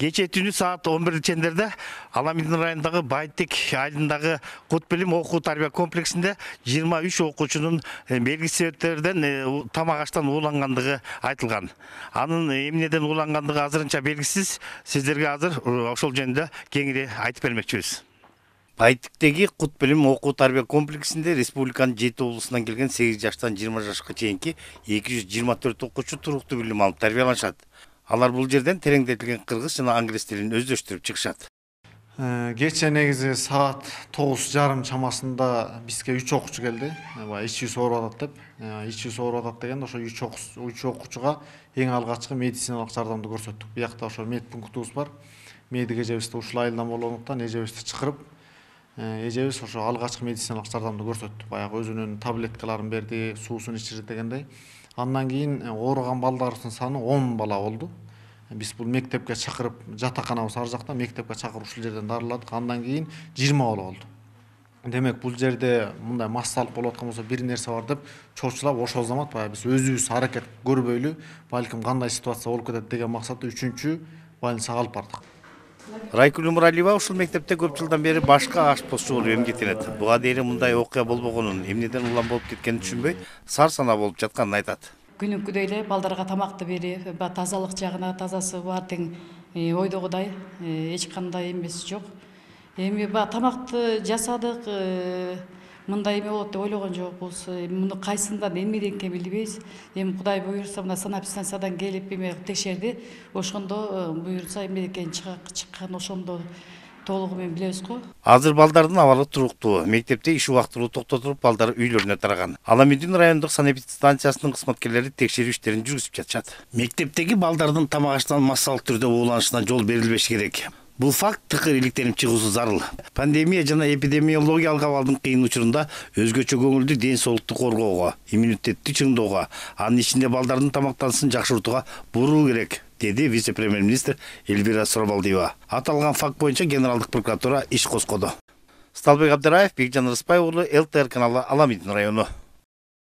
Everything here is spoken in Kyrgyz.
Кече түнү саат 11 чендерде Аламидин районундагы Байтек айылындагы Кут билим окуу тарбия комплексинде 23 окуучунун белгисиз себептерден тамак аштан уулангандыгы айтылган. Анын эмнеден уулангандыгы азырынча белгисиз. Сиздерге азыр ошол жөнүндө кеңири айтып бермекчибиз. Байтиктеги Кут билим окуу тарбия комплексинде республиканын 7 облусунан келген 8 жаштан 20 жашка чейинки 224 окуучу туруктуу билим алып тарбияланышат. Алар бул жерден тереңдетилген кыргыз жана англис тилин өздөштүрүп чыгышат. Кече негизи саат 9:30 чамасында бизге 3 окуучу келди. Ичи сооруп атат деп. Ичи сооруп атат деген ошо 3 окуучуга эң алгачкы медициналык жардамды көрсөттүк. Биякта ошо медпунктубуз бар. Медик эжебизди ушул айылдан болгондуктан эжебизди чакырып, эжебиз ошо алгачкы медициналык жардамды көрсөттү. Баягы өзүнүн таблеткаларын берди, суусун ичирди дегендей. Андан кийин ооруган балдардын саны 10 бала болду. Биз бул мектепке чакырып, жатаканабыз ар жакта, мектепке чакырып ушул жерден дарыладык. Андан кийин 20 бала болду. Демек бул жерде мындай массалык болуп аткан болсо бир нерсе бар деп чочулап ошол замат баягы биз өзүбүз аракет көрбөйлү, балким кандай ситуация болуп кетет деген максатта 3-чү больницага алып бардык. Райкүл Муралиева ушул мектепте көп жылдан бери башка ашпозчу болуп эмгектенет. Буга дейин мындай окуя болбогонун, эмнеден улам болуп кеткенин түшүнбөй, сар-сана болуп жатканын айтат. Күнүмкүдөй эле балдарга тамакты берип, тазалык жагына тазасы бар тең ойдогудай эч кандай эмеси жок. Эми тамакты жасадык, мындай эме болот деп ойлогон жокпуз. Муну кайсындан эмнеден билбейбиз. Эми Кудай буйрса мына санэпидстанциядан келип эме текшерди. Ошондо буйрса эмне экени чыккан ошондо толугу менен билебиз го. Азыр балдардын абалы туруктуу. Мектепте иш убактылуу токтотулуп, балдар үйлөрүнө тараган. Аламидин райондук санэпидстанциясынын кызматкерлери текшерүү иштерин жүргүзүп жатышат. Мектептеги балдардын тамак аштан массалык түрдө ууланышына жол берилбеш керек. Бул факт тыкыр иликтенип чыгуусу зарыл. Пандемия жана эпидемиологиялык абалдын кыйын учурунда өзгөчө көңүлдү ден соолукту коргоого, иммунитетти чыңдоого, анын ичинде балдардын тамактанышын жакшыртууга буруу керек, деди вице-премьер-министр Эльвира Суробалдиева. Аталган факт боюнча Генералдык прокуратура иш козгоду. Сталбек Абдыраев, Бекжан Рыспай уулу, ЛТР каналы, Аламидин району.